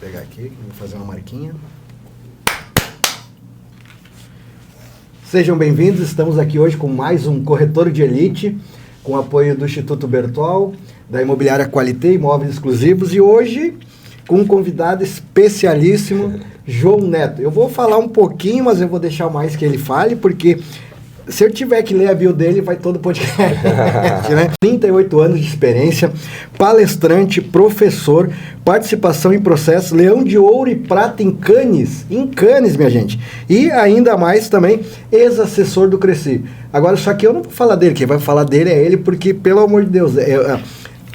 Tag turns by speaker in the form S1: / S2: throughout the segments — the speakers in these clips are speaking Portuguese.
S1: pegar aqui, vou fazer uma marquinha. Sejam bem-vindos, estamos aqui hoje com mais um Corretor de Elite, com apoio do Instituto Bertol, da Imobiliária Qualité, Imóveis Exclusivos, e hoje com um convidado especialíssimo, João Neto. Eu vou falar um pouquinho, mas eu vou deixar mais que ele fale, porque se eu tiver que ler a bio dele, vai todo o podcast, né? 38 anos de experiência, palestrante, professor, participação em processos, leão de ouro e prata em Cannes, minha gente. E ainda mais também, ex-assessor do Cresci. Agora, só que eu não vou falar dele, quem vai falar dele é ele, porque, pelo amor de Deus,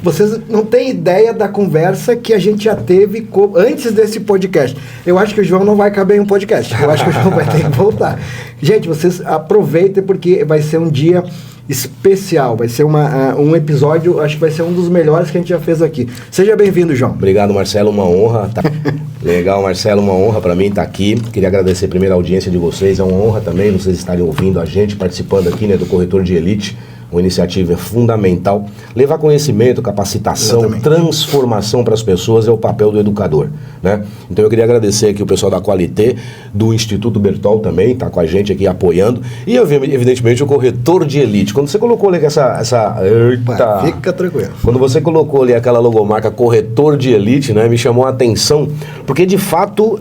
S1: vocês não têm ideia da conversa que a gente já teve antes desse podcast. Eu acho que o João não vai caber em um podcast. Eu acho que o João vai ter que voltar. Gente, vocês aproveitem porque vai ser um dia especial. Vai ser um episódio, acho que vai ser um dos melhores que a gente já fez aqui. Seja bem-vindo, João.
S2: Obrigado, Marcelo. Uma honra. Legal, Marcelo. Uma honra para mim estar aqui. Queria agradecer primeiro a audiência de vocês. É uma honra também vocês estarem ouvindo a gente, participando aqui, né, do Corretor de Elite. Uma iniciativa fundamental. Levar conhecimento, capacitação, exatamente, transformação para as pessoas é o papel do educador, né? Então eu queria agradecer aqui o pessoal da Qualité, do Instituto Bertol também, está com a gente aqui apoiando. E evidentemente o Corretor de Elite. Quando você colocou ali Eita!
S1: Fica tranquilo.
S2: Quando você colocou ali aquela logomarca Corretor de Elite, né, me chamou a atenção, porque de fato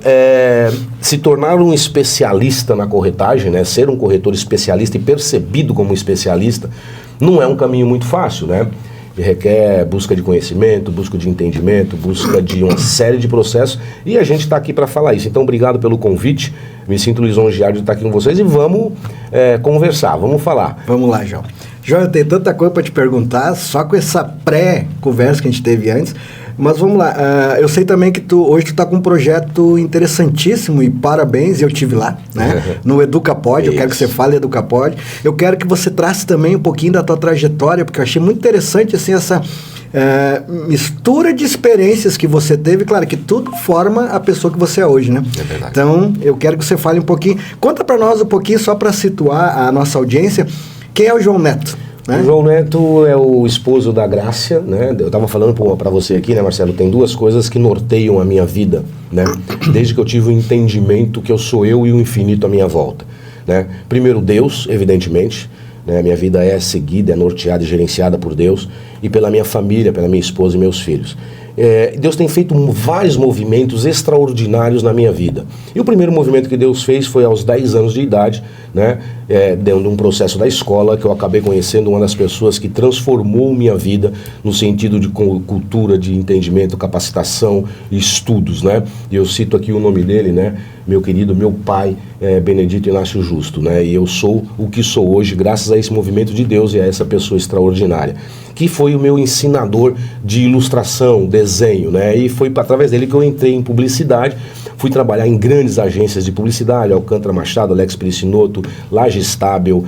S2: se tornar um especialista na corretagem, né, ser um corretor especialista e percebido como especialista, não é um caminho muito fácil, né? Requer busca de conhecimento, busca de entendimento, busca de uma série de processos, e a gente está aqui para falar isso. Então, obrigado pelo convite, me sinto lisonjeado de estar aqui com vocês e vamos conversar, vamos falar.
S1: Vamos lá, João. João, eu tenho tanta coisa para te perguntar, só com essa pré-conversa que a gente teve antes, mas vamos lá. Eu sei também que hoje tu está com um projeto interessantíssimo e parabéns, eu estive lá, né? No EducaPod, eu quero que você fale EducaPod. Eu quero que você trace também um pouquinho da tua trajetória, porque eu achei muito interessante assim, essa mistura de experiências que você teve, claro que tudo forma a pessoa que você é hoje, né?
S2: É verdade.
S1: Então, eu quero que você fale um pouquinho, conta para nós um pouquinho, só para situar a nossa audiência, quem é o João Neto? Né?
S2: O João Neto é o esposo da Grácia, né? Eu estava falando para você aqui, né, Marcelo? Tem duas coisas que norteiam a minha vida, né? Desde que eu tive o entendimento que eu sou eu e o infinito à minha volta, né? Primeiro, Deus, evidentemente, né? Minha vida é seguida, é norteada e gerenciada por Deus e pela minha família, pela minha esposa e meus filhos. Deus tem feito vários movimentos extraordinários na minha vida. E o primeiro movimento que Deus fez foi aos 10 anos de idade, né, dentro de um processo da escola, que eu acabei conhecendo uma das pessoas que transformou minha vida no sentido de cultura, de entendimento, capacitação e estudos, né? E eu cito aqui o nome dele, né? Meu querido, meu pai, Benedito Inácio Justo, né? E eu sou o que sou hoje graças a esse movimento de Deus e a essa pessoa extraordinária, que foi o meu ensinador de ilustração, desenho, né? E foi através dele que eu entrei em publicidade, fui trabalhar em grandes agências de publicidade, Alcântara Machado, Alex Pericinoto, Laje Estável,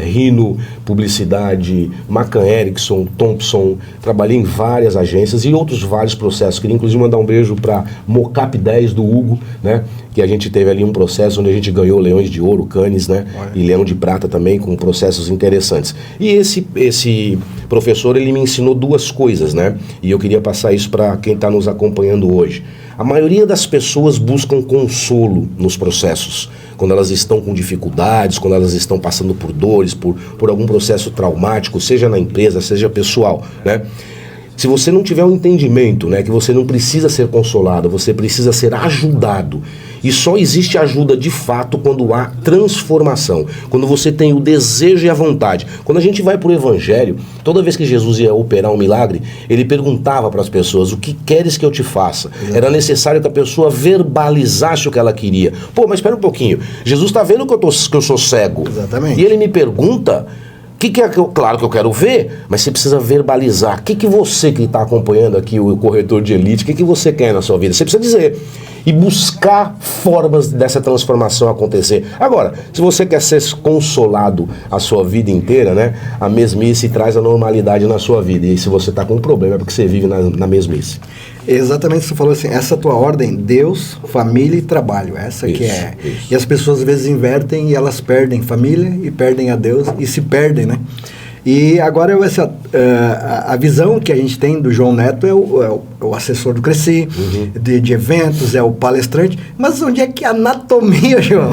S2: Rino Publicidade, Macan Erickson, Thompson, trabalhei em várias agências e outros vários processos. Queria inclusive mandar um beijo para Mocap 10 do Hugo, né? Que a gente teve ali um processo onde a gente ganhou leões de ouro, Cannes, né? E leão de prata também, com processos interessantes. E esse professor, ele me ensinou duas coisas, né? E eu queria passar isso para quem está nos acompanhando hoje. A maioria das pessoas buscam consolo nos processos, quando elas estão com dificuldades, quando elas estão passando por dores, por algum processo traumático, seja na empresa, seja pessoal, né? Se você não tiver um entendimento, né, que você não precisa ser consolado, você precisa ser ajudado. E só existe ajuda de fato quando há transformação, quando você tem o desejo e a vontade. Quando a gente vai para o Evangelho, toda vez que Jesus ia operar um milagre, ele perguntava para as pessoas: o que queres que eu te faça? Era necessário que a pessoa verbalizasse o que ela queria. Pô, mas espera um pouquinho, Jesus está vendo que eu sou cego.
S1: Exatamente.
S2: E ele me pergunta... Claro que eu quero ver, mas você precisa verbalizar. O que você que está acompanhando aqui o Corretor de Elite, o que você quer na sua vida? Você precisa dizer. E buscar formas dessa transformação acontecer. Agora, se você quer ser consolado a sua vida inteira, né? A mesmice traz a normalidade na sua vida. E se você está com um problema é porque você vive na mesmice.
S1: Exatamente o que você falou assim, essa tua ordem, Deus, família e trabalho, essa isso, que é. Isso. E as pessoas às vezes invertem e elas perdem família e perdem a Deus e se perdem, né? E agora a visão que a gente tem do João Neto é o assessor do Cresci, de eventos, é o palestrante. Mas onde é que é a anatomia, João?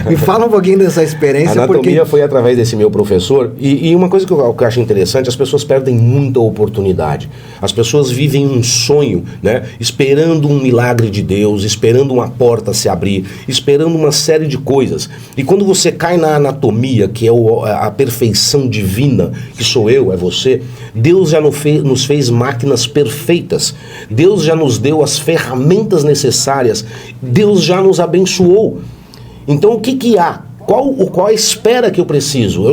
S1: Me fala um pouquinho dessa experiência.
S2: A anatomia foi através desse meu professor. E uma coisa que eu acho interessante, as pessoas perdem muita oportunidade. As pessoas vivem um sonho, né? Esperando um milagre de Deus, esperando uma porta se abrir, esperando uma série de coisas. E quando você cai na anatomia, que é a perfeição divina, que sou eu, é você, Deus já nos fez máquinas perfeitas. Deus já nos deu as ferramentas necessárias. Deus já nos abençoou. Então o que há? Qual a espera que eu preciso?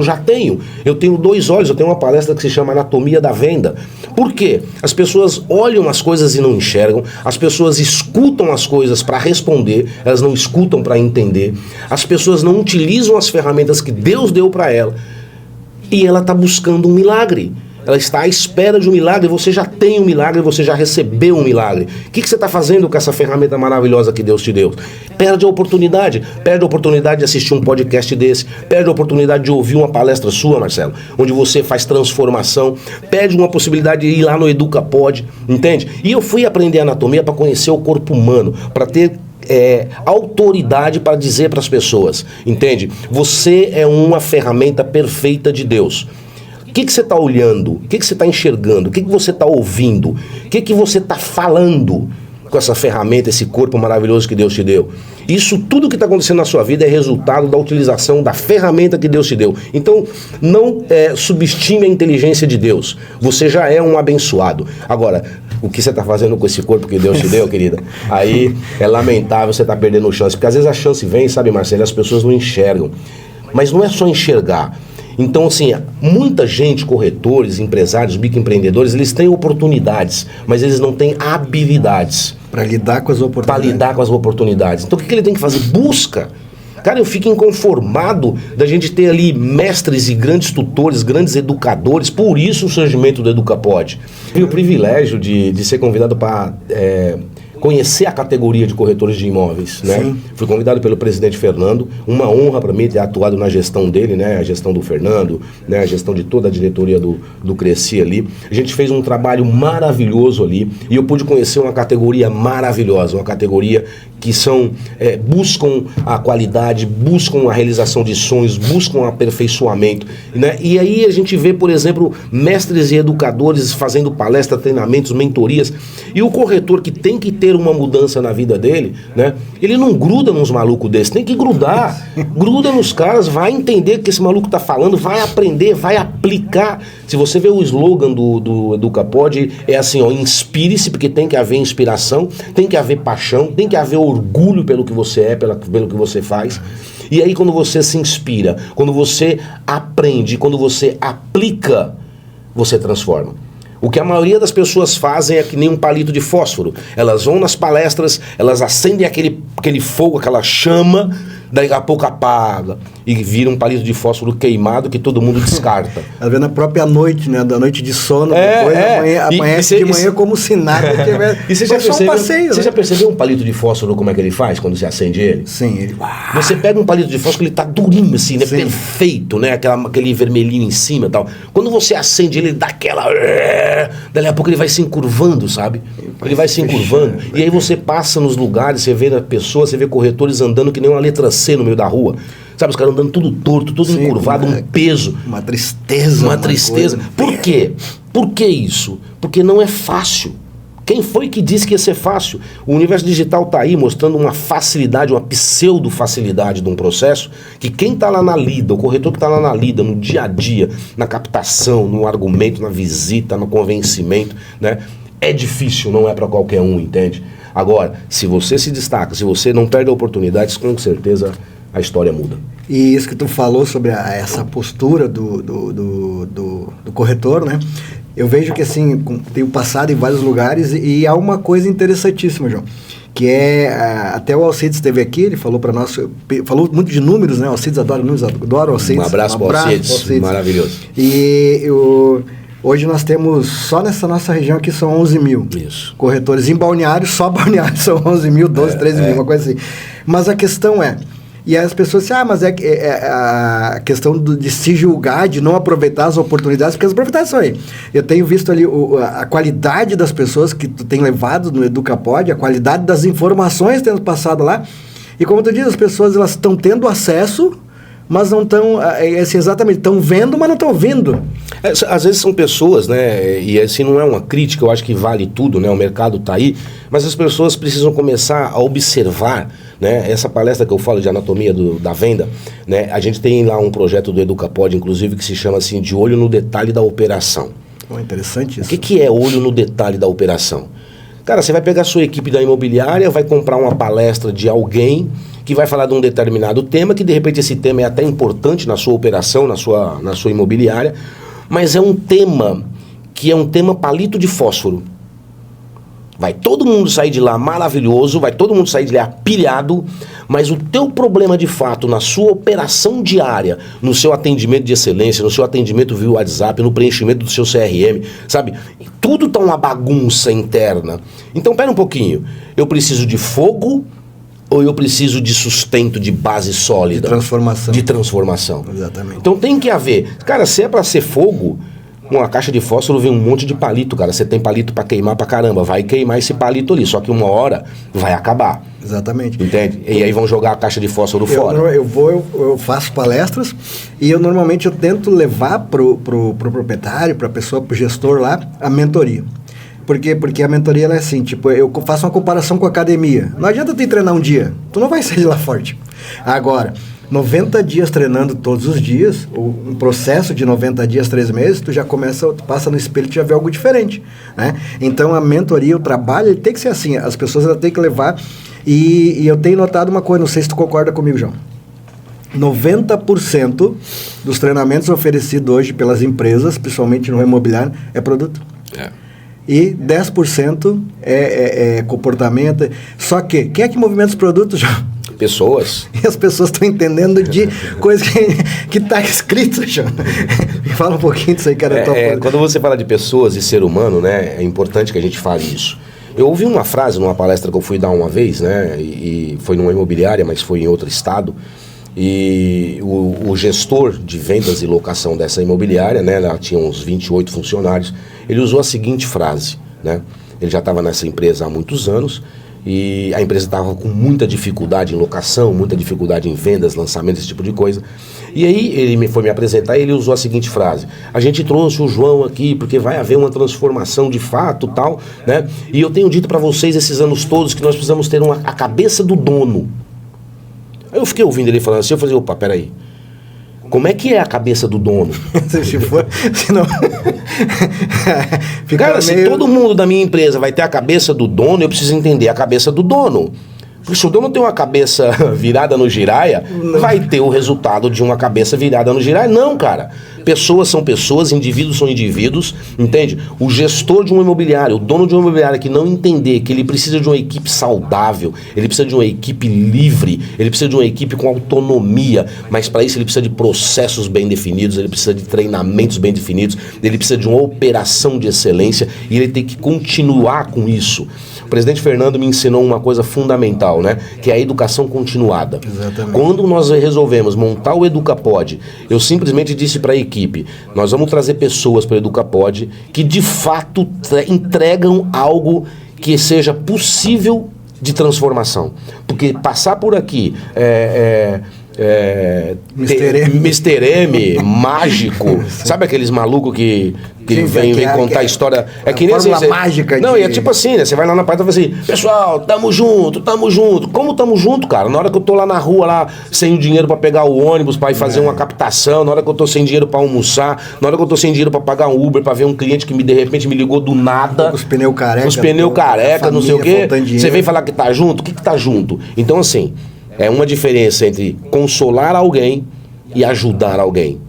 S2: Eu tenho 2 olhos, eu tenho uma palestra que se chama Anatomia da Venda. Por quê? As pessoas olham as coisas e não enxergam, as pessoas escutam as coisas para responder, elas não escutam para entender, as pessoas não utilizam as ferramentas que Deus deu para ela, e ela está buscando um milagre. Ela está à espera de um milagre. Você já tem um milagre, você já recebeu um milagre. O que você está fazendo com essa ferramenta maravilhosa que Deus te deu? Perde a oportunidade de assistir um podcast desse, perde a oportunidade de ouvir uma palestra sua, Marcelo, onde você faz transformação, perde uma possibilidade de ir lá no EducaPod, entende? E eu fui aprender anatomia para conhecer o corpo humano, para ter autoridade para dizer para as pessoas, entende? Você é uma ferramenta perfeita de Deus. O que você está olhando? O que você está enxergando? O que você está ouvindo? O que você está falando com essa ferramenta, esse corpo maravilhoso que Deus te deu? Isso tudo que está acontecendo na sua vida é resultado da utilização da ferramenta que Deus te deu. Então, não subestime a inteligência de Deus. Você já é um abençoado. Agora, o que você está fazendo com esse corpo que Deus te deu, querida? Aí é lamentável, você está perdendo chance. Porque às vezes a chance vem, sabe, Marcelo, e as pessoas não enxergam. Mas não é só enxergar. Então, assim, muita gente, corretores, empresários, microempreendedores, eles têm oportunidades, mas eles não têm habilidades.
S1: Para lidar com as oportunidades. Então, o que ele tem que fazer? Busca. Cara, eu fico inconformado da gente ter ali mestres e grandes tutores, grandes educadores, por isso o surgimento do EducaPod. Tive o privilégio de ser convidado para conhecer a categoria de corretores de imóveis, né? Sim. Fui convidado pelo presidente Fernando, uma honra para mim ter atuado na gestão dele, né? A gestão do Fernando, né? A gestão de toda a diretoria do Cresci ali. A gente fez um trabalho maravilhoso ali e eu pude conhecer uma categoria maravilhosa, uma categoria que buscam a qualidade, buscam a realização de sonhos, buscam aperfeiçoamento, né? E aí a gente vê, por exemplo, mestres e educadores fazendo palestras, treinamentos, mentorias, e o corretor que tem que ter uma mudança na vida dele, né? Ele não gruda nos malucos desses, tem que grudar, gruda nos caras, vai entender o que esse maluco tá falando, vai aprender, vai aplicar. Se você vê o slogan do EducaPod, é assim, ó, inspire-se, porque tem que haver inspiração, tem que haver paixão, tem que haver orgulho pelo que você é, pelo que você faz. E aí quando você se inspira, quando você aprende, quando você aplica, você transforma. O que a maioria das pessoas fazem é que nem um palito de fósforo. Elas vão nas palestras, elas acendem aquele fogo, aquela chama, daí a pouco apaga e vira um palito de fósforo queimado que todo mundo descarta. Ela vê na própria noite, né? Da noite de sono, depois amanhece de manhã como se nada tivesse.
S2: E você já percebeu um palito de fósforo, como é que ele faz quando você acende ele?
S1: Sim, ele...
S2: Você pega um palito de fósforo, ele tá durinho assim, né? Sim. Perfeito, né? Aquele vermelhinho em cima e tal. Quando você acende ele dá aquela... Daí a pouco ele vai se encurvando, sabe? Ele vai se encurvando. E aí você passa nos lugares, você vê pessoas, você vê corretores andando que nem uma letra C no meio da rua. Sabe, os caras andando tudo torto, tudo encurvado, um peso.
S1: Uma tristeza.
S2: Uma tristeza. Por quê? Por que isso? Porque não é fácil. Quem foi que disse que ia ser fácil? O universo digital está aí mostrando uma facilidade, uma pseudo-facilidade de um processo que quem está lá na lida, o corretor que está lá na lida, no dia a dia, na captação, no argumento, na visita, no convencimento, né? É difícil, não é para qualquer um, entende? Agora, se você se destaca, se você não perde oportunidades, com certeza a história muda.
S1: E isso que tu falou sobre essa postura do corretor, né? Eu vejo que assim, tenho passado em vários lugares e há uma coisa interessantíssima, João, que até o Alcides esteve aqui, ele falou para nós, falou muito de números, né? O Alcides adora números, adora o Alcides.
S2: Um abraço para o Alcides, maravilhoso.
S1: E hoje nós temos, só nessa nossa região aqui, são 11 mil corretores. Em Balneário, só Balneário são 11 mil, 12, 13 mil, uma coisa assim. Mas a questão E as pessoas dizem, mas é a questão de se julgar, de não aproveitar as oportunidades, porque as oportunidades são aí. Eu tenho visto ali a qualidade das pessoas que tu tem levado no EducaPod, a qualidade das informações tendo passado lá. E como tu diz, as pessoas elas estão tendo acesso, mas não estão, assim, exatamente, estão vendo, mas não estão ouvindo.
S2: Às vezes são pessoas, né, e assim não é uma crítica, eu acho que vale tudo, né, o mercado está aí, mas as pessoas precisam começar a observar, né, essa palestra que eu falo de anatomia da venda, né, a gente tem lá um projeto do EducaPod, inclusive, que se chama assim, de olho no detalhe da operação.
S1: Interessante isso.
S2: O que é olho no detalhe da operação? Cara, você vai pegar a sua equipe da imobiliária, vai comprar uma palestra de alguém que vai falar de um determinado tema, que de repente esse tema é até importante na sua operação, na sua imobiliária, mas é um tema que é um tema palito de fósforo. Vai todo mundo sair de lá maravilhoso, vai todo mundo sair de lá pilhado, mas o teu problema de fato na sua operação diária, no seu atendimento de excelência, no seu atendimento via WhatsApp, no preenchimento do seu CRM, sabe? Tudo tá uma bagunça interna. Então, pera um pouquinho, eu preciso de fogo ou eu preciso de sustento, de base sólida?
S1: De transformação.
S2: Exatamente. Então tem que haver. Cara, se é pra ser fogo, uma caixa de fósforo vem um monte de palito, cara. Você tem palito pra queimar pra caramba. Vai queimar esse palito ali, só que uma hora vai acabar.
S1: Exatamente.
S2: Entende? E aí vão jogar a caixa de fósforo fora.
S1: Eu faço palestras e normalmente eu tento levar pro proprietário, pra pessoa, pro gestor lá, a mentoria. Por quê? Porque a mentoria ela é assim, tipo, eu faço uma comparação com a academia. Não adianta tu treinar um dia, tu não vai sair de lá forte. Agora, 90 dias treinando todos os dias, um processo de 90 dias, 3 meses, tu passa no espelho e tu já vê algo diferente, né? Então a mentoria, o trabalho, ele tem que ser assim, as pessoas elas têm que levar, e eu tenho notado uma coisa, não sei se tu concorda comigo, João. 90% dos treinamentos oferecidos hoje pelas empresas, principalmente no imobiliário, é produto. E 10% é comportamento. Só que, quem é que movimenta os produtos, João?
S2: Pessoas.
S1: E as pessoas estão entendendo de coisa que está escrito, João. Me fala um pouquinho disso aí, cara.
S2: Quando você fala de pessoas e ser humano, né, é importante que a gente fale isso. Eu ouvi uma frase numa palestra que eu fui dar uma vez, né, e foi numa imobiliária, mas foi em outro estado. E o gestor de vendas e locação dessa imobiliária, né, ela tinha uns 28 funcionários, ele usou a seguinte frase, né? Ele já estava nessa empresa há muitos anos e a empresa estava com muita dificuldade em locação, muita dificuldade em vendas, lançamento, esse tipo de coisa. E aí ele foi me apresentar e ele usou a seguinte frase: a gente trouxe o João aqui porque vai haver uma transformação de fato, tal, né? E eu tenho dito para vocês esses anos todos que nós precisamos ter a cabeça do dono. Aí eu fiquei ouvindo ele falando assim, eu falei, opa, peraí. Como é que é a cabeça do dono? Cara, se todo mundo da minha empresa vai ter a cabeça do dono, eu preciso entender a cabeça do dono. Porque se o dono tem uma cabeça virada no giraia, vai ter o resultado de uma cabeça virada no giraia. Não, cara. Pessoas são pessoas, indivíduos são indivíduos, entende? O gestor de uma imobiliária, o dono de uma imobiliária que não entender que ele precisa de uma equipe saudável, ele precisa de uma equipe livre, ele precisa de uma equipe com autonomia, mas para isso ele precisa de processos bem definidos, ele precisa de treinamentos bem definidos, ele precisa de uma operação de excelência e ele tem que continuar com isso. O presidente Fernando me ensinou uma coisa fundamental, né? Que é a educação continuada.
S1: Exatamente.
S2: Quando nós resolvemos montar o EducaPod, eu simplesmente disse para a equipe, nós vamos trazer pessoas para o EducaPod que de fato entregam algo que seja possível de transformação. Porque passar por aqui Mr. M, mágico, sabe aqueles malucos que vem contar a história? É que nem assim,
S1: mágica.
S2: Não, e é tipo assim, né? Você vai lá na palestra e fala assim, pessoal, tamo junto. Como tamo junto, cara? Na hora que eu tô lá na rua, lá, sem dinheiro pra pegar o ônibus, pra ir fazer uma captação, na hora que eu tô sem dinheiro pra almoçar, na hora que eu tô sem dinheiro pra pagar um Uber, pra ver um cliente que de repente me ligou do nada.
S1: Os pneus careca.
S2: Não sei o quê. Você vem falar que tá junto? O que tá junto? Então, assim, é uma diferença entre consolar alguém e ajudar alguém.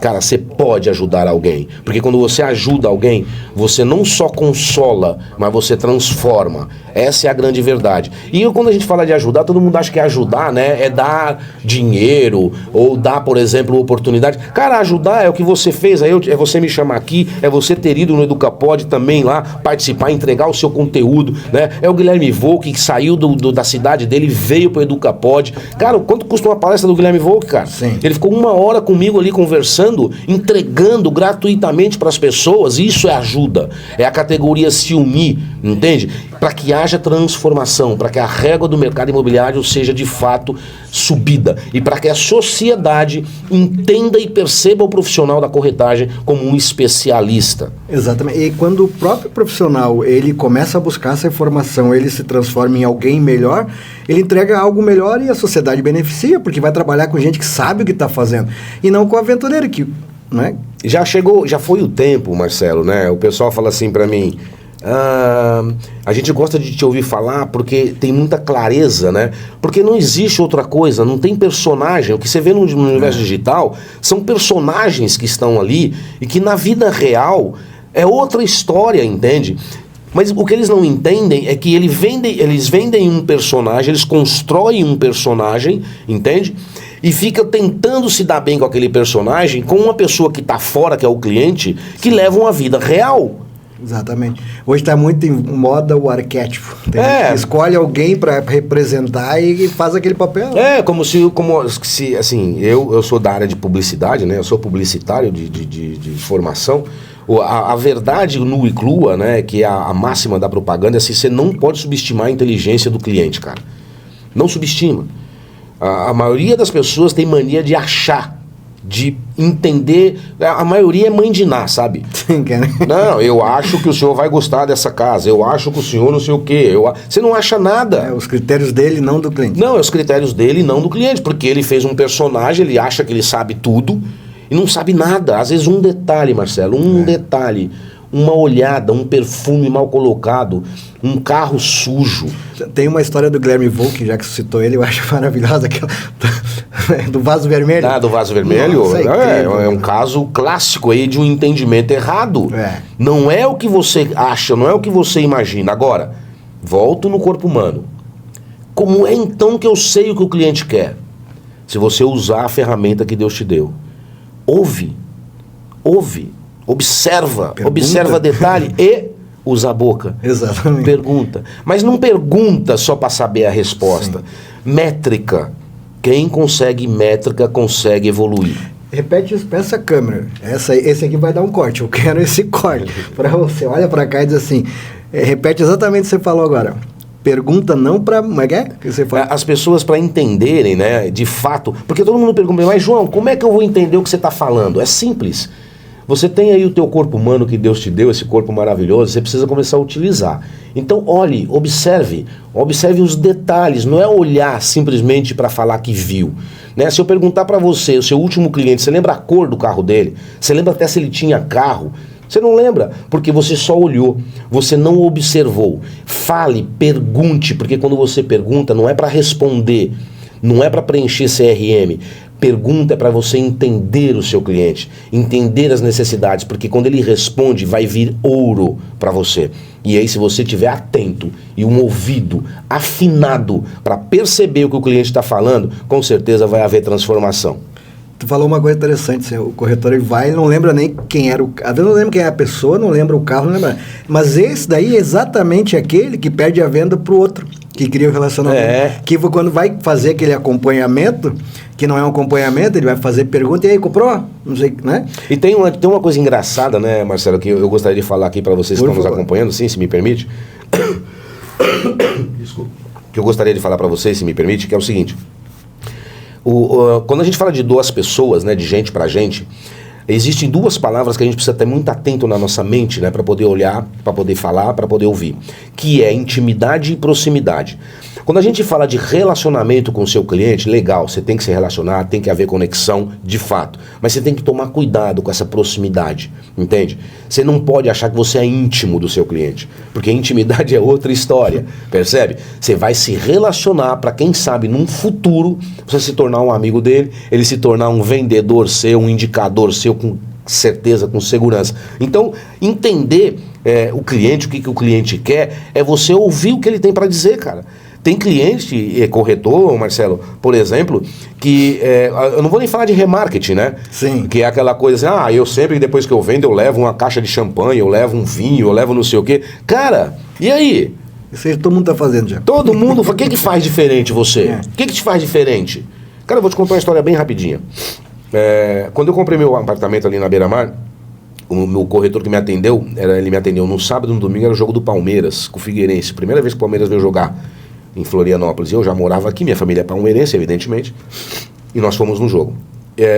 S2: Cara, você pode ajudar alguém. Porque quando você ajuda alguém, você não só consola, mas você transforma. Essa é a grande verdade. E quando a gente fala de ajudar, todo mundo acha que ajudar, né, é dar dinheiro ou dar, por exemplo, oportunidade. Cara, ajudar é o que você fez. Aí é você me chamar aqui, é você ter ido no EducaPod também lá, participar, entregar o seu conteúdo, né? É o Guilherme Volk que saiu da cidade dele, veio pro EducaPod. Cara, quanto custa uma palestra do Guilherme Volk, cara?
S1: Sim.
S2: Ele ficou 1 hora comigo ali conversando, entregando gratuitamente para as pessoas. Isso é ajuda, é a categoria se unir, entende? Para que haja transformação, para que a régua do mercado imobiliário seja de fato subida e para que a sociedade entenda e perceba o profissional da corretagem como um especialista.
S1: Exatamente. E quando o próprio profissional ele começa a buscar essa informação, ele se transforma em alguém melhor, ele entrega algo melhor e a sociedade beneficia, porque vai trabalhar com gente que sabe o que está fazendo e não com o aventureiro que, né?
S2: Já foi o tempo, Marcelo, né? O pessoal fala assim para mim: a gente gosta de te ouvir falar porque tem muita clareza, né? Porque não existe outra coisa, não tem personagem. O que você vê no universo digital são personagens que estão ali e que na vida real é outra história, entende? Mas o que eles não entendem é que eles vendem um personagem, eles constroem um personagem, entende? E fica tentando se dar bem com aquele personagem com uma pessoa que está fora, que é o cliente, que leva uma vida real.
S1: Exatamente. Hoje está muito em moda o arquétipo. Tem gente que escolhe alguém para representar e faz aquele papel.
S2: Como se assim, eu sou da área de publicidade, né? Eu sou publicitário de formação. A verdade nua e crua, né? Que é a máxima da propaganda, é assim: você não pode subestimar a inteligência do cliente, cara. Não subestima. A maioria das pessoas tem mania de achar, de entender. A maioria é mãe de Ná, sabe? Não, eu acho que o senhor vai gostar dessa casa, eu acho que o senhor não sei o quê. Você não acha nada.
S1: Os critérios dele, não do cliente.
S2: Não, é os critérios dele, não do cliente, porque ele fez um personagem, ele acha que ele sabe tudo e não sabe nada. Às vezes um detalhe, Marcelo, detalhe, uma olhada, um perfume mal colocado, um carro sujo.
S1: Tem uma história do Guilherme Volk, já que você citou ele, eu acho maravilhosa, aquela do vaso vermelho.
S2: Do vaso vermelho?
S1: Nossa,
S2: é um caso clássico aí de um entendimento errado. Não é o que você acha, não é o que você imagina. Agora, volto no corpo humano. Como é então que eu sei o que o cliente quer? Se você usar a ferramenta que Deus te deu. Ouve, observa detalhe e usa a boca.
S1: Exatamente.
S2: Pergunta. Mas não pergunta só para saber a resposta. Sim. Métrica. Quem consegue métrica consegue evoluir.
S1: Repete isso para essa câmera. Esse aqui vai dar um corte. Eu quero esse corte. Para você. Olha para cá e diz assim. Repete exatamente o que você falou agora. Pergunta não para... Como é que você fala?
S2: As pessoas para entenderem, né, de fato... Porque todo mundo pergunta, mas João, como é que eu vou entender o que você está falando? É simples. Você tem aí o teu corpo humano que Deus te deu, esse corpo maravilhoso, você precisa começar a utilizar. Então, olhe, observe os detalhes, não é olhar simplesmente para falar que viu. Né? Se eu perguntar para você, o seu último cliente, você lembra a cor do carro dele? Você lembra até se ele tinha carro? Você não lembra, porque você só olhou, você não observou. Fale, pergunte, porque quando você pergunta não é para responder, não é para preencher CRM. Pergunta é para você entender o seu cliente, entender as necessidades, porque quando ele responde vai vir ouro para você. E aí, se você estiver atento e um ouvido afinado para perceber o que o cliente está falando, com certeza vai haver transformação.
S1: Tu falou uma coisa interessante, o corretor ele vai e não lembra nem quem era às vezes não lembra quem é a pessoa, não lembra o carro, não lembra. Mas esse daí é exatamente aquele que perde a venda pro outro, que cria o relacionamento. Que quando vai fazer aquele acompanhamento, que não é um acompanhamento, ele vai fazer pergunta, e aí, comprou? Não sei, né?
S2: E tem uma coisa engraçada, né, Marcelo, que eu gostaria de falar aqui para vocês que estão nos acompanhando, sim, se me permite. Desculpa. Que eu gostaria de falar para vocês, se me permite, que é o seguinte. Quando a gente fala de duas pessoas, né, de gente para gente, existem duas palavras que a gente precisa ter muito atento na nossa mente, né, para poder olhar, para poder falar, para poder ouvir, que é intimidade e proximidade. Quando a gente fala de relacionamento com o seu cliente, legal, você tem que se relacionar, tem que haver conexão, de fato. Mas você tem que tomar cuidado com essa proximidade, entende? Você não pode achar que você é íntimo do seu cliente, porque intimidade é outra história, percebe? Você vai se relacionar para quem sabe, num futuro, você se tornar um amigo dele, ele se tornar um vendedor seu, um indicador seu com certeza, com segurança. Então, entender o cliente, o que o cliente quer, é você ouvir o que ele tem para dizer, cara. Tem cliente, corretor, Marcelo, por exemplo, que eu não vou nem falar de remarketing, né?
S1: Sim.
S2: Que é aquela coisa assim, eu sempre, depois que eu vendo, eu levo uma caixa de champanhe, eu levo um vinho, eu levo não sei o quê. Cara, e aí?
S1: Isso aí todo mundo tá fazendo já.
S2: Todo mundo, o que faz diferente você? O que te faz diferente? Cara, eu vou te contar uma história bem rapidinha. Quando eu comprei meu apartamento ali na Beira-Mar, o meu corretor que me atendeu, ele me atendeu no sábado e no domingo, era o jogo do Palmeiras, com o Figueirense. Primeira vez que o Palmeiras veio jogar em Florianópolis. Eu já morava aqui, minha família é palmeirense, evidentemente, e nós fomos no jogo.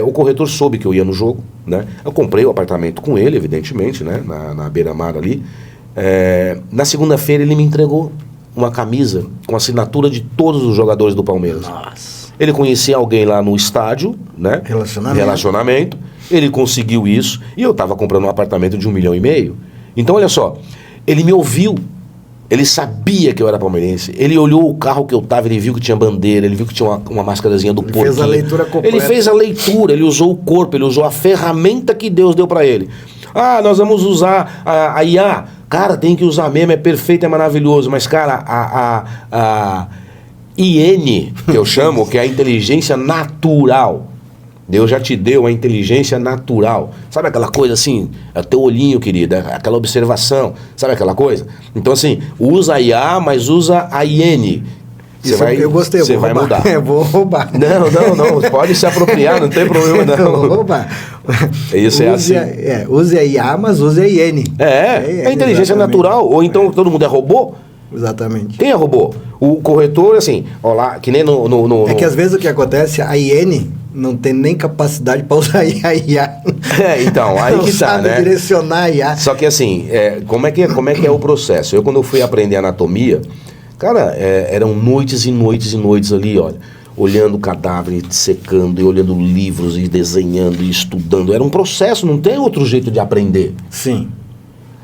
S2: O corretor soube que eu ia no jogo, né? Eu comprei o apartamento com ele, evidentemente, né? Na Beira-Mar ali. Na segunda-feira ele me entregou uma camisa com assinatura de todos os jogadores do Palmeiras.
S1: Nossa.
S2: Ele conhecia alguém lá no estádio, né? Relacionamento. Ele conseguiu isso e eu estava comprando um apartamento de 1,5 milhão. Então, olha só, ele me ouviu, ele sabia que eu era palmeirense, ele olhou o carro que eu estava, ele viu que tinha bandeira, ele viu que tinha uma máscarazinha do porquinho. Ele fez a leitura completa. Ele fez a leitura, ele usou o corpo, ele usou a ferramenta que Deus deu para ele. Nós vamos usar a IA. Cara, tem que usar mesmo, é perfeito, é maravilhoso, mas, cara, a IN, que eu chamo, que é a inteligência natural. Deus já te deu a inteligência natural. Sabe aquela coisa assim, é teu olhinho, querida, aquela observação, sabe aquela coisa? Então assim, usa a IA, mas usa a IN.
S1: Eu gostei,
S2: você vai mudar.
S1: Eu vou roubar.
S2: Não, pode se apropriar, não tem problema não.
S1: Eu vou roubar.
S2: Isso
S1: use
S2: assim.
S1: Use a IA, mas use a IN.
S2: É a inteligência natural. Ou então todo mundo é robô?
S1: Exatamente.
S2: Quem é robô? O corretor, assim, ó lá, que nem no...
S1: É que às vezes o que acontece, a IN não tem nem capacidade para usar a IA.
S2: Então, aí
S1: não
S2: que tá,
S1: sabe
S2: né?
S1: direcionar a IA.
S2: Só que assim, como é que é o processo? Eu, quando eu fui aprender anatomia, cara, eram noites e noites e noites ali, olha, olhando o cadáver, secando, e olhando livros, e desenhando, e estudando. Era um processo, não tem outro jeito de aprender.
S1: Sim.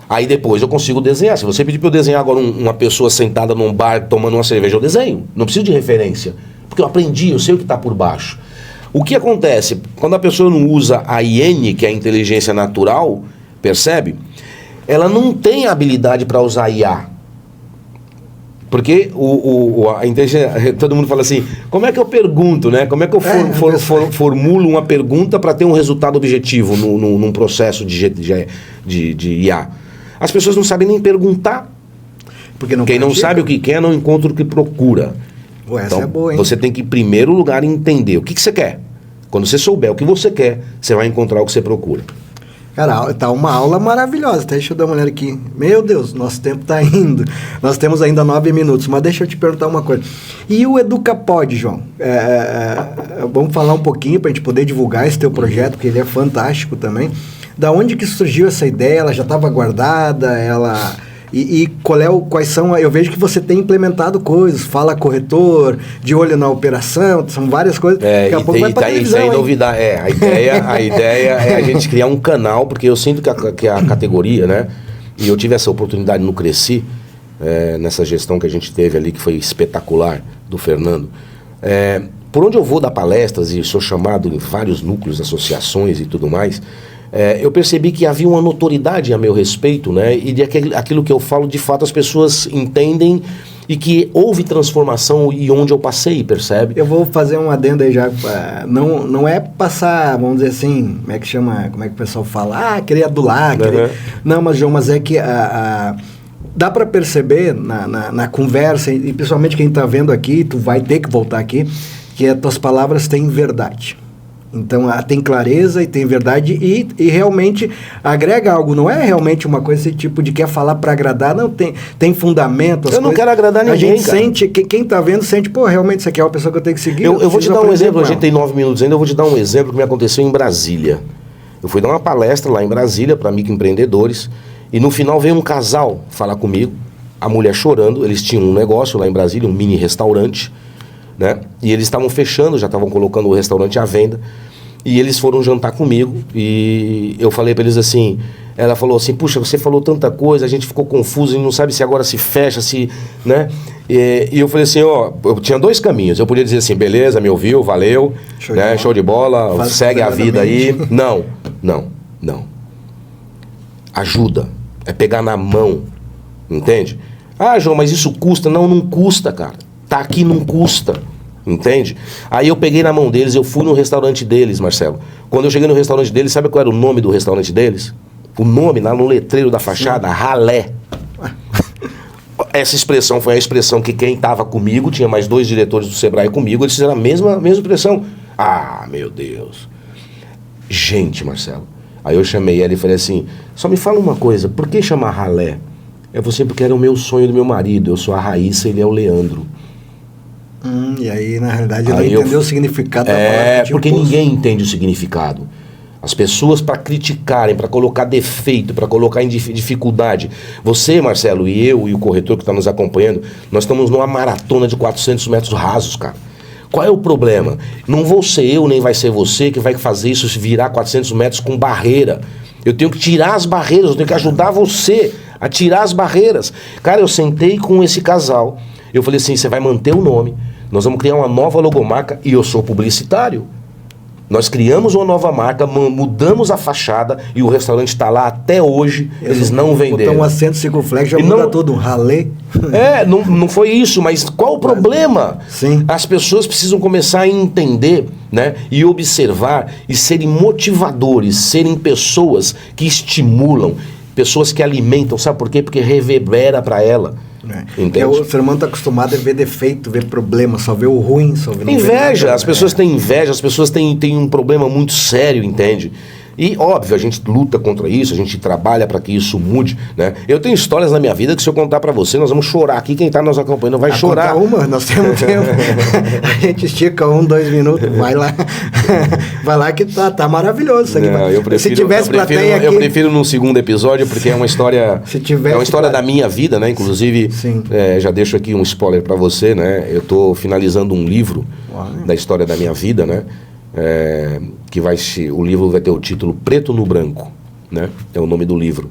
S2: Aí depois eu consigo desenhar. Se você pedir para eu desenhar agora uma pessoa sentada num bar tomando uma cerveja, eu desenho. Não preciso de referência. Porque eu aprendi, eu sei o que está por baixo. O que acontece? Quando a pessoa não usa a IN, que é a inteligência natural, percebe? Ela não tem habilidade para usar IA. Porque a inteligência, todo mundo fala assim, como é que eu pergunto, né? Como é que eu formulo uma pergunta para ter um resultado objetivo num processo de IA? As pessoas não sabem nem perguntar.
S1: Porque não
S2: Quem não sabe o que quer, não encontra o que procura.
S1: Essa
S2: então,
S1: é boa, hein?
S2: você tem que, em primeiro lugar, entender o que você quer. Quando você souber o que você quer, você vai encontrar o que você procura.
S1: Cara, tá uma aula maravilhosa. Deixa eu dar uma olhada aqui. Meu Deus, nosso tempo tá indo. Nós temos ainda 9 minutos, mas deixa eu te perguntar uma coisa. E o EducaPod, João? Vamos falar um pouquinho para a gente poder divulgar esse teu projeto, porque ele é fantástico também. Da onde que surgiu essa ideia? Ela já estava guardada? E quais são... Eu vejo que você tem implementado coisas, fala corretor, de olho na operação, são várias coisas. Daqui a pouco vai pra televisão,
S2: tem novidade. A ideia é a gente criar um canal, porque eu sinto que a categoria, né? E eu tive essa oportunidade no Cresci, nessa gestão que a gente teve ali, que foi espetacular, do Fernando. Por onde eu vou dar palestras e sou chamado em vários núcleos, associações e tudo mais... eu percebi que havia uma notoriedade a meu respeito, né? E de aquilo que eu falo, de fato, as pessoas entendem e que houve transformação e onde eu passei, percebe?
S1: Eu vou fazer um adendo aí já. Não é passar, vamos dizer assim, como é que chama, como é que o pessoal fala? Querer adular, querer... Não, mas João, mas é que dá para perceber na conversa, e principalmente quem está vendo aqui, tu vai ter que voltar aqui, que as tuas palavras têm verdade. Então, tem clareza e tem verdade e realmente agrega algo. Não é realmente uma coisa esse tipo de quer falar para agradar. Não, tem fundamento.
S2: Eu não quero agradar ninguém,
S1: a gente sente, quem está vendo sente, realmente isso aqui é uma pessoa que eu tenho que seguir.
S2: Eu vou te dar um exemplo, a gente tem 9 minutos ainda, eu vou te dar um exemplo que me aconteceu em Brasília. Eu fui dar uma palestra lá em Brasília para microempreendedores e no final veio um casal falar comigo. a mulher chorando, eles tinham um negócio lá em Brasília, um mini restaurante, né? E eles estavam fechando, já estavam colocando o restaurante à venda. E eles foram jantar comigo e eu falei para eles assim, ela falou assim, puxa, você falou tanta coisa, a gente ficou confuso e não sabe se agora se fecha, se, né? E eu falei assim, ó, eu tinha 2 caminhos, eu podia dizer assim, beleza, me ouviu, valeu, show de bola, segue a vida aí. Não. Ajuda, é pegar na mão, entende? Ah, João, mas isso custa? Não custa, cara. Tá aqui, não custa. Entende? Aí eu peguei na mão deles, eu fui no restaurante deles, Marcelo. Quando eu cheguei no restaurante deles, sabe qual era o nome do restaurante deles? O nome lá no letreiro da fachada, Ralé. Essa expressão foi a expressão que quem estava comigo, tinha mais 2 diretores do Sebrae comigo, eles fizeram a mesma expressão. Ah, meu Deus. Gente, Marcelo. Aí eu chamei ela e falei assim, só me fala uma coisa, por que chamar Ralé? É você porque era o meu sonho do meu marido, eu sou a Raíssa, ele é o Leandro.
S1: E aí, na realidade, não entendeu o significado da palavra.
S2: É, porque ninguém entende o significado. As pessoas, para criticarem, para colocar defeito, para colocar em dificuldade. Você, Marcelo, e eu e o corretor que está nos acompanhando, nós estamos numa maratona de 400 metros rasos, cara. Qual é o problema? Não vou ser eu, nem vai ser você que vai fazer isso virar 400 metros com barreira. Eu tenho que tirar as barreiras, eu tenho que ajudar você a tirar as barreiras. Cara, eu sentei com esse casal, eu falei assim, você vai manter o nome, nós vamos criar uma nova logomarca e eu sou publicitário. Nós criamos uma nova marca, mudamos a fachada e o restaurante está lá até hoje, eles não venderam.
S1: Botar um acento circunflexo já muda tudo, um ralé.
S2: Não foi isso, mas qual o problema?
S1: Sim.
S2: As pessoas precisam começar a entender, né, e observar e serem motivadores, serem pessoas que estimulam, pessoas que alimentam, sabe por quê? Porque reverbera para ela.
S1: O ser humano está acostumado a ver defeito, ver problema, só ver o ruim, só ver
S2: inveja, as pessoas têm inveja, as pessoas têm um problema muito sério, entende? E, óbvio, a gente luta contra isso, a gente trabalha para que isso mude, né? Eu tenho histórias na minha vida que se eu contar para você, nós vamos chorar aqui, quem está nos acompanhando vai chorar.
S1: Nós temos tempo. A gente estica 1, 2 minutos, vai lá que tá maravilhoso isso aqui.
S2: Não,
S1: se tivesse plateia aqui...
S2: Eu prefiro num segundo episódio, porque é uma história, da minha vida, né? Inclusive, já deixo aqui um spoiler para você, né? Eu estou finalizando um livro da história da minha vida, né? O livro vai ter o título Preto no Branco, né? É o nome do livro.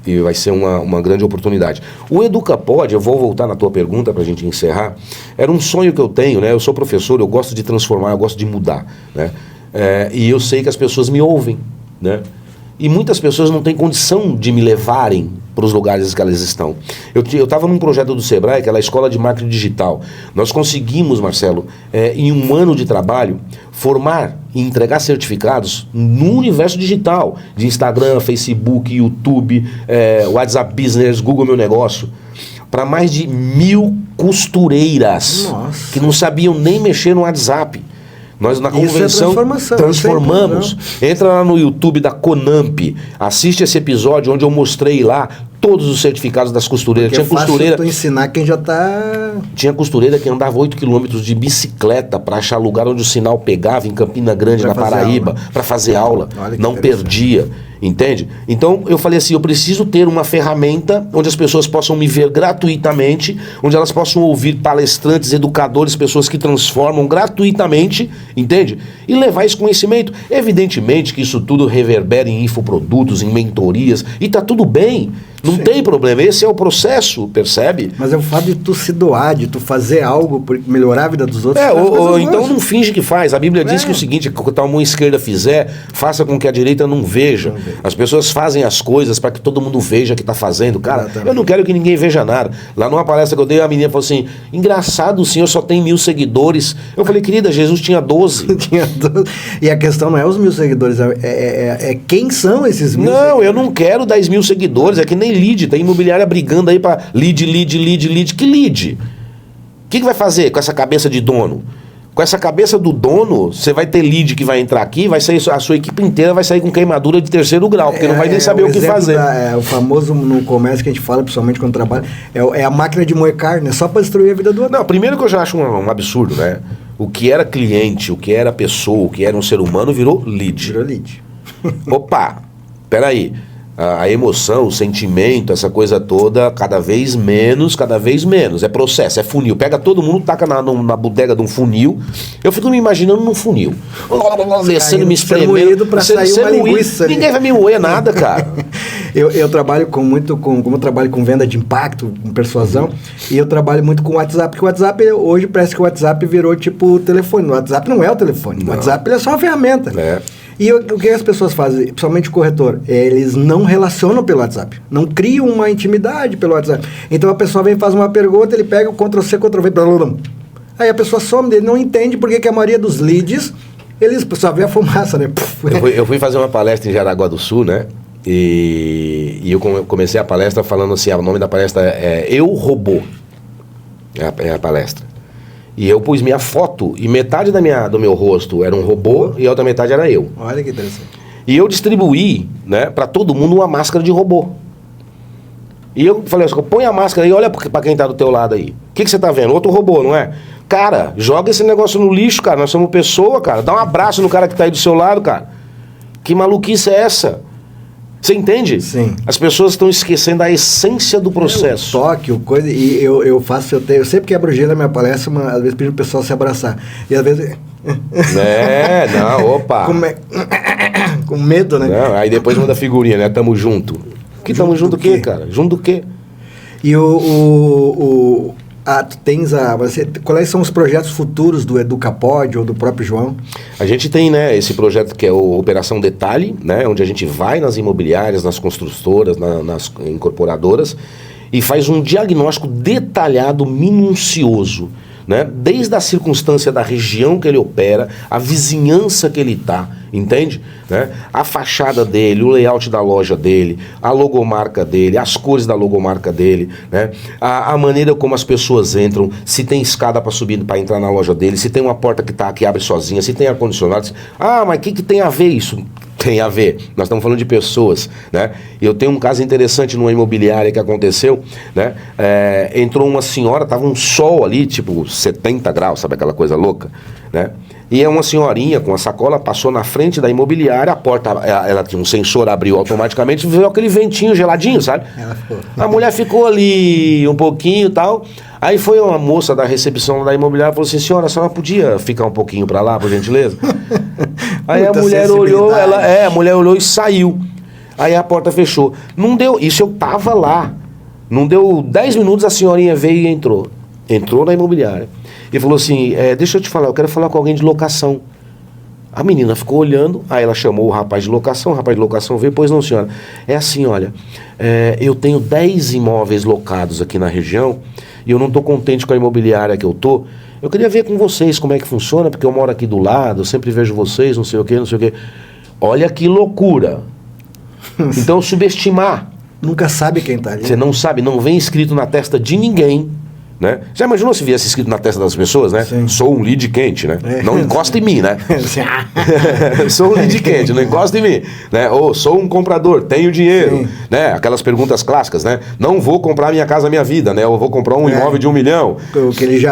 S2: E vai ser uma grande oportunidade. O EducaPod, eu vou voltar na tua pergunta para a gente encerrar, era um sonho que eu tenho, né? Eu sou professor, eu gosto de transformar, eu gosto de mudar, né? E eu sei que as pessoas me ouvem, né? E muitas pessoas não têm condição de me levarem para os lugares que elas estão. Eu estava num projeto do Sebrae, que é a Escola de Marketing Digital. Nós conseguimos, Marcelo, em um ano de trabalho, formar e entregar certificados no universo digital, de Instagram, Facebook, YouTube, WhatsApp Business, Google Meu Negócio, para mais de 1.000 costureiras.
S1: Nossa.
S2: Que não sabiam nem mexer no WhatsApp. Nós na convenção transformamos. Entra lá no YouTube da Conamp, assiste esse episódio onde eu mostrei lá todos os certificados das costureiras.
S1: Porque tinha costureira para ensinar quem já está.
S2: Tinha costureira que andava 8 quilômetros de bicicleta para achar lugar onde o sinal pegava em Campina Grande, na Paraíba, para fazer aula. Não perdia. Entende? Então eu falei assim, eu preciso ter uma ferramenta onde as pessoas possam me ver gratuitamente, onde elas possam ouvir palestrantes, educadores, pessoas que transformam gratuitamente, entende? E levar esse conhecimento. Evidentemente que isso tudo reverbera em infoprodutos, em mentorias, e tá tudo bem. Não tem problema, esse é o processo, percebe?
S1: Mas é o fato de tu se doar, de tu fazer algo por melhorar a vida dos outros.
S2: Então não finge que faz. A Bíblia diz que o seguinte, que a mão esquerda fizer, faça com que a direita não veja. As pessoas fazem as coisas para que todo mundo veja que está fazendo. Cara, exatamente. Eu não quero que ninguém veja nada. Lá numa palestra que eu dei, a menina falou assim, engraçado, o senhor só tem 1.000 seguidores. Eu falei, querida, Jesus tinha 12.
S1: Tinha 12. E a questão não é os 1.000 seguidores, é quem são esses 1.000 seguidores.
S2: Não, eu não quero 10.000 seguidores, é que nem lead, tem imobiliária brigando aí para lead. Que lead? O que vai fazer com essa cabeça de dono? Com essa cabeça do dono, você vai ter lead que vai entrar aqui, vai sair, a sua equipe inteira vai sair com queimadura de 3º grau, porque não vai nem saber o que fazer.
S1: O famoso no comércio que a gente fala, principalmente quando trabalha, é a máquina de moer carne, só para destruir a vida do outro.
S2: Não, primeiro que eu já acho um absurdo, né? O que era cliente, o que era pessoa, o que era um ser humano, virou lead.
S1: Virou lead.
S2: Opa, peraí. A emoção, o sentimento, essa coisa toda, cada vez menos. É processo, é funil. Pega todo mundo, taca na bodega de um funil. Eu fico me imaginando num funil. Descendo, me espremendo.
S1: Pra sair uma linguiça.
S2: Ninguém vai me moer nada, cara.
S1: Eu trabalho como eu trabalho com venda de impacto, com persuasão, e eu trabalho muito com o WhatsApp, porque o WhatsApp, hoje parece que o WhatsApp virou tipo o telefone. O WhatsApp não é o telefone. O WhatsApp é só uma ferramenta. E o que as pessoas fazem, principalmente o corretor, eles não relacionam pelo WhatsApp, não criam uma intimidade pelo WhatsApp. Então a pessoa vem e faz uma pergunta, ele pega o Ctrl+C, Ctrl+V, aí a pessoa some dele, não entende porque que a maioria dos leads, eles só vê a fumaça, né?
S2: Eu fui fazer uma palestra em Jaraguá do Sul, né? E eu comecei a palestra falando assim, o nome da palestra é Eu Robô, é a palestra. E eu pus minha foto, e metade do meu rosto era um robô, e a outra metade era eu.
S1: Olha que interessante.
S2: E eu distribuí, né, para todo mundo uma máscara de robô. E eu falei assim, põe a máscara aí, olha para quem tá do teu lado aí. O que você tá vendo? Outro robô, não é? Cara, joga esse negócio no lixo, cara. Nós somos pessoa, cara. Dá um abraço no cara que tá aí do seu lado, cara. Que maluquice é essa? Você entende?
S1: Sim.
S2: As pessoas estão esquecendo a essência do processo.
S1: O toque, o coisa, e eu sempre quebro o gelo na minha palestra, às vezes pedindo o pessoal se abraçar. E às vezes...
S2: Opa.
S1: Com medo, né?
S2: Não, aí depois manda figurinha, né? Tamo junto. Que tamo junto o quê, cara? Junto do quê?
S1: E quais são os projetos futuros do EducaPod ou do próprio João?
S2: A gente tem, né, esse projeto que é o Operação Detalhe, né, onde a gente vai nas imobiliárias, nas construtoras, nas incorporadoras e faz um diagnóstico detalhado, minucioso, né, desde a circunstância da região que ele opera, a vizinhança que ele está, entende? Né? A fachada dele, o layout da loja dele, a logomarca dele, as cores da logomarca dele, né? A maneira como as pessoas entram, se tem escada para subir, para entrar na loja dele, se tem uma porta que abre sozinha, se tem ar-condicionado. Mas o que tem a ver isso? Tem a ver. Nós estamos falando de pessoas, né? Eu tenho um caso interessante numa imobiliária que aconteceu, né? Entrou uma senhora, tava um sol ali, tipo 70 graus, sabe aquela coisa louca, né? E uma senhorinha com a sacola passou na frente da imobiliária, a porta, ela tinha um sensor, abriu automaticamente, veio aquele ventinho geladinho, sabe? A mulher ficou ali um pouquinho e tal. Aí foi uma moça da recepção da imobiliária e falou assim, senhora, a senhora podia ficar um pouquinho pra lá, por gentileza? Aí a mulher olhou, a mulher olhou e saiu. Aí a porta fechou. Não deu, isso eu tava lá. Não deu 10 minutos, a senhorinha veio e entrou. Entrou na imobiliária. E falou assim, deixa eu te falar, eu quero falar com alguém de locação. A menina ficou olhando, aí ela chamou o rapaz de locação veio, pois não, senhora. É assim, olha, eu tenho 10 imóveis locados aqui na região e eu não estou contente com a imobiliária que eu tô. Eu queria ver com vocês como é que funciona, porque eu moro aqui do lado, eu sempre vejo vocês, não sei o quê. Olha que loucura. Então, subestimar.
S1: Nunca sabe quem está ali.
S2: Você não sabe, não vem escrito na testa de ninguém. Né? Já imaginou se viesse escrito na testa das pessoas, né?
S1: Sim.
S2: Sou um lead quente, né? Não encosta em mim, né? Sou um lead quente, não encosta em mim, né? Ou sou um comprador, tenho dinheiro,
S1: Sim.
S2: né? Aquelas perguntas clássicas, né? Não vou comprar minha casa, minha vida, né? Eu vou comprar um imóvel de 1 milhão.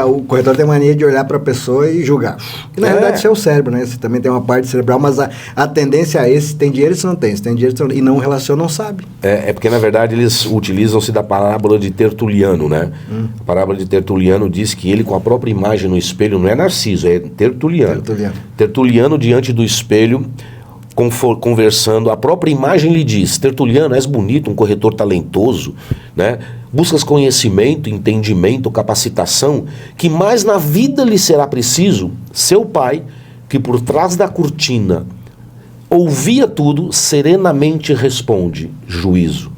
S1: O corretor tem mania de olhar para a pessoa e julgar. E, na verdade, isso é o cérebro, né? Você também tem uma parte cerebral, mas a tendência é esse, tem dinheiro se não tem, se tem dinheiro e não relaciona, não sabe.
S2: É porque, na verdade, eles utilizam-se da parábola de Tertuliano, né? A parábola de Tertuliano diz que ele, com a própria imagem no espelho, não é Narciso, é Tertuliano. Tertuliano, diante do espelho, conversando, a própria imagem lhe diz, Tertuliano, és bonito, um corretor talentoso, né? Buscas conhecimento, entendimento, capacitação, que mais na vida lhe será preciso, seu pai, que por trás da cortina ouvia tudo, serenamente responde, juízo.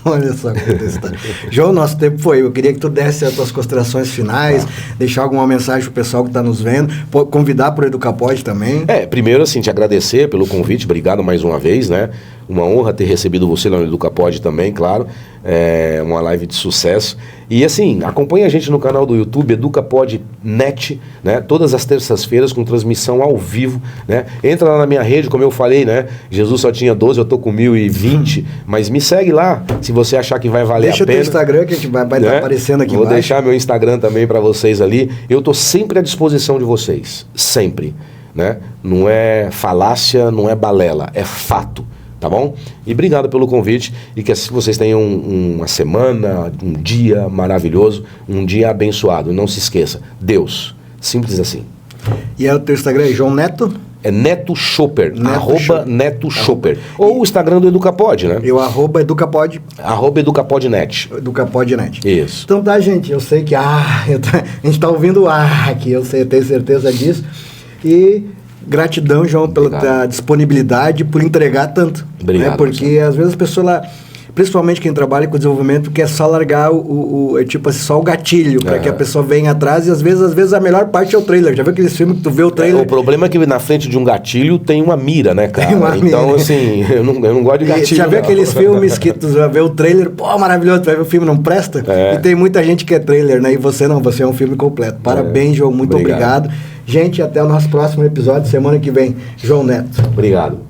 S1: Olha só como está. João, nosso tempo foi. Eu queria que tu desse as tuas considerações finais, deixar alguma mensagem pro pessoal que está nos vendo, convidar para o EducaPod também.
S2: Primeiro, assim, te agradecer pelo convite, obrigado mais uma vez, né? Uma honra ter recebido você lá no EducaPod também, claro. É uma live de sucesso. E assim, acompanhe a gente no canal do YouTube, EducaPod.net, né? Todas as terças-feiras com transmissão ao vivo, né? Entra lá na minha rede, como eu falei, né? Jesus só tinha 12, eu tô com 1020, mas me segue lá, se você achar que vai valer a pena.
S1: Deixa o teu Instagram que a gente vai estar aparecendo aqui embaixo.
S2: Vou deixar meu Instagram também para vocês ali. Eu tô sempre à disposição de vocês, sempre, né? Não é falácia, não é balela, é fato. Tá bom? E obrigado pelo convite e que vocês tenham uma semana, um dia maravilhoso, um dia abençoado. Não se esqueça, Deus. Simples assim.
S1: E o teu Instagram é João Neto?
S2: É Neto Schopper, Neto Schopper. Ou o Instagram do Educapod, né?
S1: @Educapod.
S2: @EducapodNet.
S1: Educapodnet.
S2: Isso.
S1: Então tá, gente, eu sei que a gente tá ouvindo aqui, eu tenho certeza disso. E gratidão, João, pela tua disponibilidade, por entregar tanto.
S2: Obrigado.
S1: Né? Porque às vezes a pessoa, principalmente quem trabalha com desenvolvimento, quer só largar tipo assim, só o gatilho, para que a pessoa venha atrás, e às vezes a melhor parte é o trailer. Já viu aqueles filmes que tu vê o trailer?
S2: O problema é que na frente de um gatilho tem uma mira, né, cara?
S1: Tem uma
S2: então,
S1: mira.
S2: Assim, eu não gosto de gatilho.
S1: Já viu aqueles filmes que tu vê o trailer, pô, maravilhoso, tu vai ver o filme, não presta? E tem muita gente que é trailer, né? E você não, você é um filme completo. Parabéns, João, muito obrigado. Gente, até o nosso próximo episódio, semana que vem. João Neto.
S2: Obrigado.